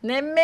निम्मी,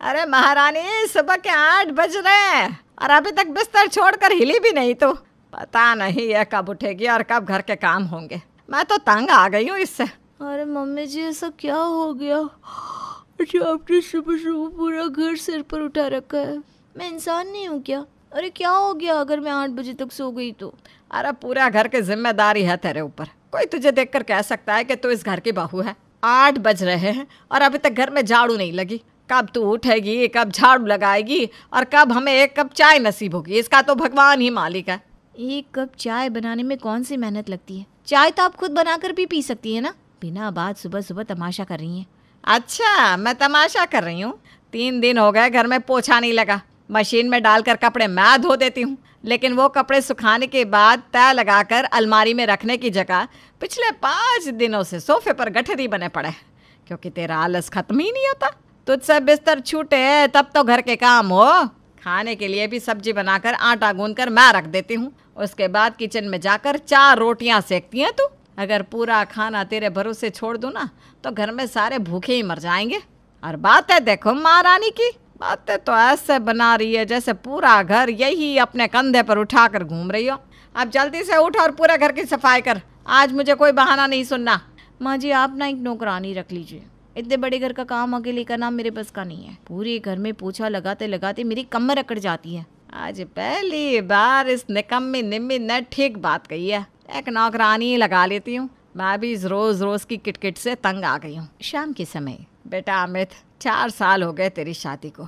अरे महारानी, सुबह के 8 बज रहे हैं और अभी तक बिस्तर छोड़कर हिली भी नहीं। तो पता नहीं ये कब उठेगी और कब घर के काम होंगे। मैं तो तंग आ गई हूँ इससे। अरे मम्मी जी, ऐसा क्या हो गया? अच्छा, आपने सुबह सुबह पूरा घर सिर पर उठा रखा है। मैं इंसान नहीं हूँ क्या? अरे क्या हो गया अगर मैं 8 बजे तक सो गई तो? अरे पूरा घर की जिम्मेदारी है तेरे ऊपर। कोई तुझे देखकर कह सकता है कि तू इस घर की बहू है? 8 बज रहे हैं और अभी तक घर में झाड़ू नहीं लगी। कब तू उठेगी, कब झाड़ू लगाएगी और कब हमें 1 कप चाय नसीब होगी, इसका तो भगवान ही मालिक है। 1 कप चाय बनाने में कौन सी मेहनत लगती है? चाय तो आप खुद बनाकर भी पी सकती है ना। बिना बात सुबह सुबह तमाशा कर रही हैं। अच्छा, मैं तमाशा कर रही हूँ? 3 दिन हो गए घर में पोछा नहीं लगा। मशीन में डालकर कपड़े मैं धो देती हूँ, लेकिन वो कपड़े सुखाने के बाद तय लगाकर अलमारी में रखने की जगह पिछले 5 दिनों से सोफे पर गठरी बने पड़े, क्योंकि तेरा आलस खत्म ही नहीं होता। तुझसे बिस्तर छूटे तब तो घर के काम हो। खाने के लिए भी सब्जी बनाकर आटा गूंदकर मैं रख देती हूँ। उसके बाद किचन में जाकर 4 रोटियां सेकती हैं तू। अगर पूरा खाना तेरे भरोसे छोड़ दूँ ना तो घर में सारे भूखे ही मर जाएंगे। और बात है देखो महारानी की, बातें तो ऐसे बना रही है जैसे पूरा घर यही अपने कंधे पर उठाकर घूम रही हो। अब जल्दी से उठ और पूरे घर की सफाई कर। आज मुझे कोई बहाना नहीं सुनना। माँ जी, आप ना एक नौकरानी रख लीजिए। इतने बड़े घर का काम अकेले करना मेरे बस का नहीं है। पूरे घर में पोछा लगाते लगाते मेरी कमर अकड़ जाती है। आज पहली बार इस निकम्मी निम्मी ने ठीक बात कही है। एक नौकरानी लगा लेती हूँ। मैं भी इस रोज रोज की किटकिट से तंग आ गई हूँ। शाम के समय, बेटा अमित, 4 साल हो गए तेरी शादी को,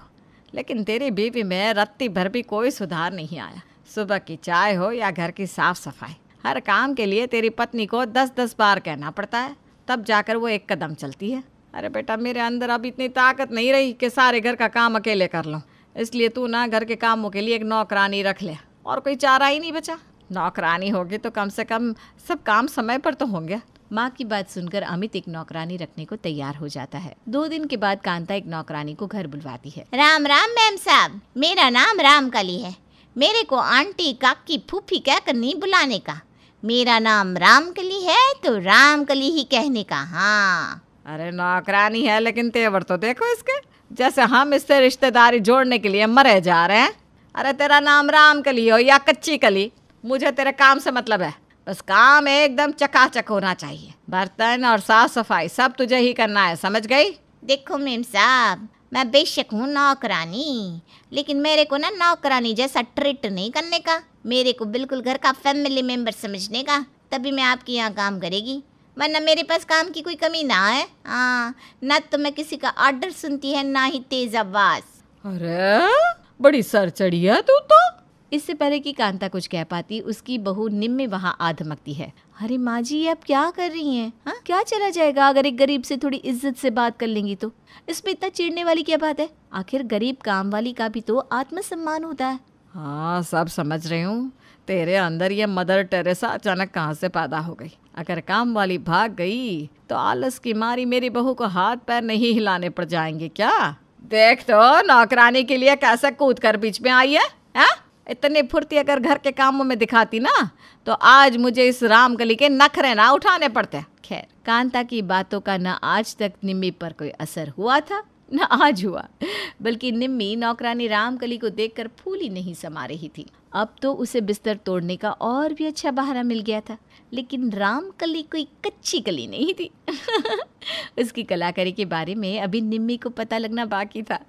लेकिन तेरी बीवी में रत्ती भर भी कोई सुधार नहीं आया। सुबह की चाय हो या घर की साफ सफाई, हर काम के लिए तेरी पत्नी को 10-10 बार कहना पड़ता है, तब जाकर वो 1 कदम चलती है। अरे बेटा, मेरे अंदर अब इतनी ताकत नहीं रही कि सारे घर का काम अकेले कर लूँ, इसलिए तू ना घर के कामों के लिए एक नौकरानी रख ले। और कोई चारा ही नहीं बचा। नौकरानी होगी तो कम से कम सब काम समय पर तो होंगे। माँ की बात सुनकर अमित एक नौकरानी रखने को तैयार हो जाता है। 2 दिन के बाद कांता एक नौकरानी को घर बुलवाती है। राम राम मैम साहब, मेरा नाम रामकली है। मेरे को आंटी, काकी, फूफी कहकर नहीं बुलाने का। मेरा नाम रामकली है तो रामकली ही कहने का। हाँ। अरे नौकरानी है लेकिन तेवर तो देखो इसके, जैसे हम इससे रिश्तेदारी जोड़ने के लिए मरे जा रहे हैं। अरे तेरा नाम रामकली हो या कच्ची कली, मुझे तेरे काम से मतलब है। बस काम एकदम चकाचक होना चाहिए। बर्तन और साफ सफाई सब तुझे ही करना है, समझ गई? देखो मैम साहब, मैं बेशक हूँ नौकरानी, लेकिन मेरे को ना नौकरानी जैसा ट्रीट नहीं करने का। मेरे को बिल्कुल घर का फैमिली मेंबर समझने का, तभी मैं आपके यहाँ काम करेगी, वरना मेरे पास काम की कोई कमी ना है। हाँ, ना तो मैं किसी का ऑर्डर सुनती है, ना ही तेज आवाज। अरे बड़ी सरचढ़ी है तू तो। इससे पहले कि कांता कुछ कह पाती, उसकी बहू निम्मी वहाँ आ धमकती है। अरे माँ जी, आप क्या कर रही हैं? हाँ, क्या चला जाएगा अगर एक गरीब से थोड़ी इज्जत से बात कर लेंगी तो? इसमें इतना चिढ़ने वाली क्या बात है? आखिर गरीब काम वाली का भी तो आत्मसम्मान होता है। हाँ, सब समझ रही हूँ। तेरे अंदर ये मदर टेरेसा अचानक कहाँ से पैदा हो गई? अगर काम वाली भाग गई तो आलस की मारी मेरी बहू को हाथ पैर नहीं हिलाने पड़ जाएंगे क्या? देख तो नौकरानी के लिए कैसे कूद कर बीच में आई है। हाँ? इतनी फुर्ती अगर घर के कामों में दिखाती ना तो आज मुझे इस रामकली के नखरे ना उठाने पड़ते। खैर, कांता की बातों का न आज तक निम्मी पर कोई असर हुआ था न आज हुआ, बल्कि निम्मी नौकरानी रामकली को देखकर फूली नहीं समा रही थी। अब तो उसे बिस्तर तोड़ने का और भी अच्छा बहाना मिल गया था। लेकिन रामकली कोई कच्ची कली नहीं थी। उसकी कलाकारी के बारे में अभी निम्मी को पता लगना बाकी था।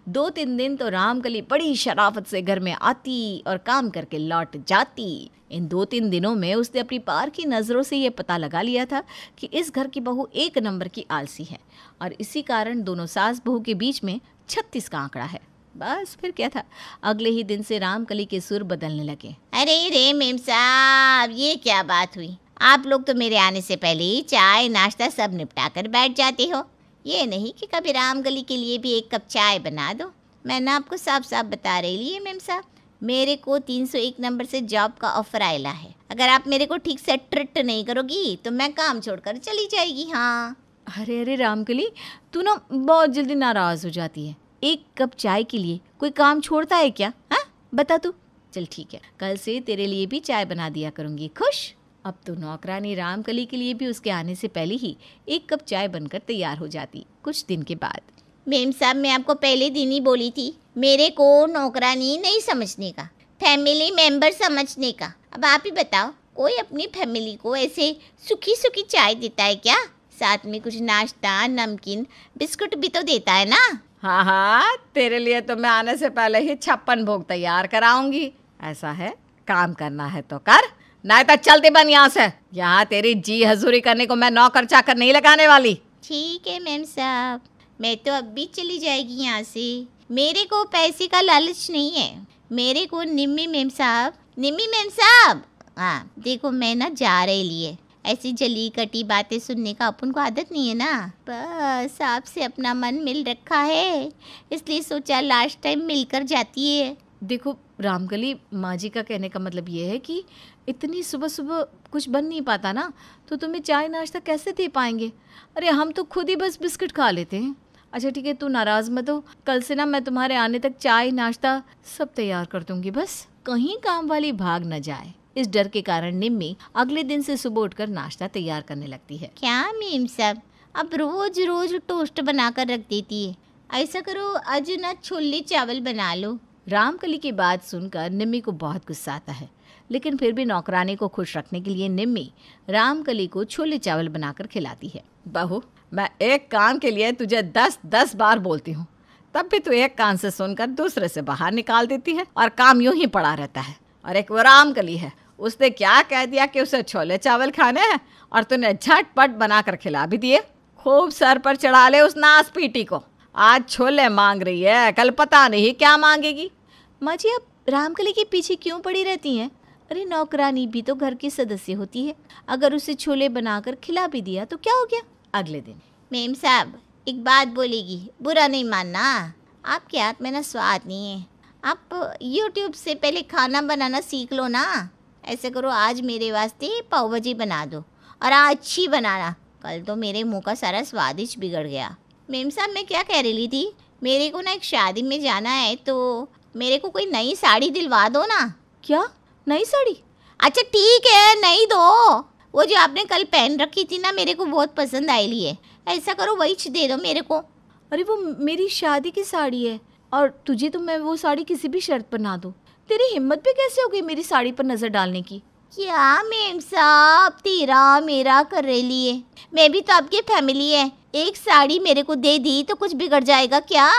2-3 दिन तो रामकली बड़ी शराफत से घर में आती और काम करके लौट जाती। इन 2-3 दिनों में उसने अपनी पार की नज़रों से ये पता लगा लिया था कि इस घर की बहू 1 नंबर की आलसी है, और इसी कारण दोनों सास बहू के बीच में 36 का आंकड़ा है। बस फिर क्या था, अगले ही दिन से रामकली के सुर बदलने लगे। अरे रे मेम साहब, ये क्या बात हुई? आप लोग तो मेरे आने से पहले ही चाय नाश्ता सब निपटा कर बैठ जाते हो। ये नहीं कि कभी रामकली के लिए भी 1 कप चाय बना दो। मैं ना आपको साफ साफ बता रही है मेम साहब, मेरे को 301 नंबर से जॉब का ऑफर आयला है। अगर आप मेरे को ठीक से ट्रीट नहीं करोगी तो मैं काम छोड़कर चली जाएगी। हाँ। अरे अरे रामकली, तू ना बहुत जल्दी नाराज़ हो जाती है। 1 कप चाय के लिए कोई काम छोड़ता है क्या? हाँ, बता तू। चल ठीक है, कल से तेरे लिए भी चाय बना दिया करूँगी। खुश? अब तो नौकरानी रामकली के लिए भी उसके आने से पहले ही 1 कप चाय बनकर तैयार हो जाती। कुछ दिन के बाद मेम साहब, मैं आपको पहले दिन ही बोली थी, मेरे को नौकरानी नहीं समझने का, फैमिली मेंबर समझने का। अब आप ही बताओ, कोई अपनी फैमिली को ऐसे सूखी सूखी चाय देता है क्या? साथ में कुछ नाश्ता, नमकीन, बिस्कुट भी तो देता है ना। हाँ हाँ, तेरे लिए तो मैं आने से पहले ही 56 भोग तैयार कराऊंगी। ऐसा है, काम करना है तो कर, नहीं तो चलती बन यहाँ से। यहाँ तेरी जी हजूरी करने को मैं नौकर चाकर नहीं लगाने वाली। ठीक है मेम साहब, मैं तो अब भी चली जाएगी यहाँ से। मेरे को पैसे का लालच नहीं है, मेरे को निम्मी मेम साहब, हाँ देखो मैं ना जा रही लिए, ऐसी जली कटी बातें सुनने का अपन को आदत नहीं है ना। बस आपसे अपना मन मिल रखा है, इसलिए सोचा लास्ट टाइम मिलकर जाती है। देखो रामकली, माँ जी का कहने का मतलब ये है कि इतनी सुबह सुबह कुछ बन नहीं पाता ना, तो तुम्हें चाय नाश्ता कैसे दे पाएंगे? अरे हम तो खुद ही बस बिस्किट खा लेते हैं। अच्छा ठीक है, तू नाराज़ मत हो, कल से ना मैं तुम्हारे आने तक चाय नाश्ता सब तैयार कर दूंगी, बस कहीं काम वाली भाग न जाए। इस डर के कारण निम्मी अगले दिन से सुबह उठकर नाश्ता तैयार करने लगती है। क्या मेम साहब, अब रोज रोज टोस्ट बनाकर रख देती है, ऐसा करो आज ना छोले चावल बना लो। रामकली की बात सुनकर निम्मी को बहुत गुस्सा आता है, लेकिन फिर भी नौकरानी को खुश रखने के लिए निम्मी रामकली को छोले चावल बनाकर खिलाती है। बहू, मैं एक काम के लिए तुझे 10-10 बार बोलती हूँ, तब भी तू एक कान से सुनकर दूसरे से बाहर निकाल देती है और काम यूं ही पड़ा रहता है। और एक वो रामकली है, उसने क्या कह दिया कि उसे छोले चावल खाने हैं और तूने झटपट बनाकर खिला भी दिए। खूब सर पर चढ़ा ले उस नास पीटी को, आज छोले मांग रही है, कल पता नहीं क्या मांगेगी। माँ जी, आप रामकली के पीछे क्यों पड़ी रहती हैं? अरे नौकरानी भी तो घर की सदस्य होती है, अगर उसे छोले बनाकर खिला भी दिया तो क्या हो गया? अगले दिन मेम साहब एक बात बोलेगी, बुरा नहीं मानना, आपके हाथ में ना स्वाद नहीं है, आप यूट्यूब से पहले खाना बनाना सीख लो ना। ऐसे करो आज मेरे वास्ते पाव भाजी बना दो, और आज अच्छी बनाना, कल तो मेरे मुंह का सारा स्वादिष्ट बिगड़ गया। मेम साहब मैं क्या कह रही थी, मेरे को ना एक शादी में जाना है, तो मेरे को कोई नई साड़ी दिलवा दो ना। क्या नई साड़ी? अच्छा ठीक है, नहीं दो, वो जो आपने कल पहन रखी थी ना, मेरे को बहुत पसंद आई है, ऐसा करो वही दे दो मेरे को। अरे वो मेरी शादी की साड़ी है, और तुझे तो मैं वो साड़ी किसी भी शर्त पर ना दूं। तेरी हिम्मत भी कैसे हो गई मेरी साड़ी पर नजर डालने की? क्या मेम साहब, तेरा मेरा कर रही है, मैं भी तो आपकी फैमिली है, एक साड़ी मेरे को दे दी तो कुछ बिगड़ जाएगा क्या?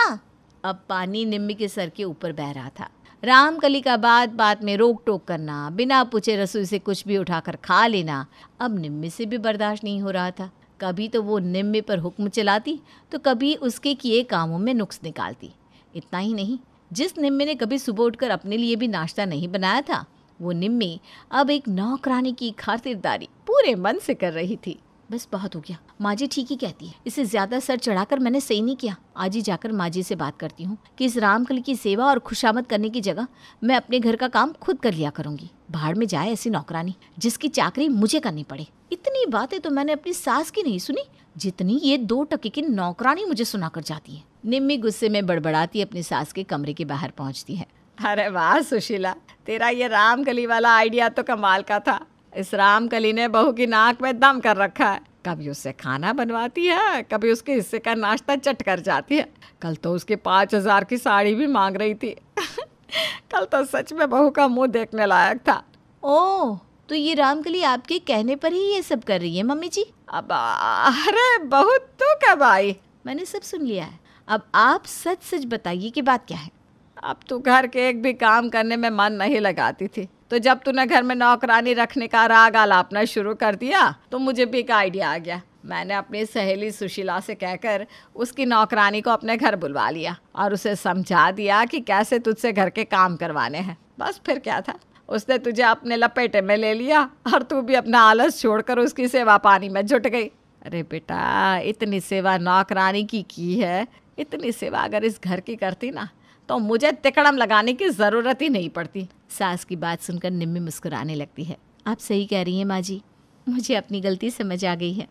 अब पानी निम्मी के सर के ऊपर बह रहा था। रामकली का बात बात में रोक टोक करना, बिना पूछे रसोई से कुछ भी उठाकर खा लेना अब निम्मी से भी बर्दाश्त नहीं हो रहा था। कभी तो वो निम्मी पर हुक्म चलाती, तो कभी उसके किए कामों में नुक्स निकालती। इतना ही नहीं, जिस निम्मी ने कभी सुबह उठकर अपने लिए भी नाश्ता नहीं बनाया था, वो निम्मी अब एक नौकरानी की खातिरदारी पूरे मन से कर रही थी। बस बहुत हो गया, माँ जी ठीक ही कहती है, इसे ज्यादा सर चढ़ाकर मैंने सही नहीं किया। आज ही जाकर माँ जी से बात करती हूँ कि इस रामकली की सेवा और खुशामद करने की जगह मैं अपने घर का काम खुद कर लिया करूंगी। भाड़ में जाए ऐसी नौकरानी जिसकी चाकरी मुझे करनी पड़े। इतनी बातें तो मैंने अपनी सास की नहीं सुनी जितनी ये 2 टके की नौकरानी मुझे सुनाकर जाती है। निम्मी गुस्से में बड़बड़ाती अपनी सास के कमरे के बाहर पहुंचती है। अरे वाह सुशीला, तेरा ये रामकली वाला आइडिया तो कमाल का था। इस रामकली ने बहू की नाक में दम कर रखा है, कभी उससे खाना बनवाती है, कभी उसके हिस्से का नाश्ता चट कर जाती है। कल तो उसके 5,000 की साड़ी भी मांग रही थी। कल तो सच में बहू का मुंह देखने लायक था। ओह, तो ये रामकली आपके कहने पर ही ये सब कर रही है मम्मी जी? अब अरे बहू तू कब आई? मैंने सब सुन लिया है, अब आप सच सच बताइए कि बात क्या है। अब तू घर के एक भी काम करने में मन नहीं लगाती थी, तो जब तूने घर में नौकरानी रखने का राग आलापना शुरू कर दिया तो मुझे भी एक आइडिया आ गया। मैंने अपनी सहेली सुशीला से कहकर उसकी नौकरानी को अपने घर बुलवा लिया और उसे समझा दिया कि कैसे तुझसे घर के काम करवाने हैं। बस फिर क्या था, उसने तुझे अपने लपेटे में ले लिया और तू भी अपना आलस छोड़कर उसकी सेवा पानी में जुट गई। अरे बेटा, इतनी सेवा नौकरानी की है, इतनी सेवा अगर इस घर की करती ना तो मुझे तिकड़म लगाने की ज़रूरत ही नहीं पड़ती। सास की बात सुनकर निम्मी मुस्कुराने लगती है। आप सही कह रही हैं माँ जी, मुझे अपनी गलती समझ आ गई है।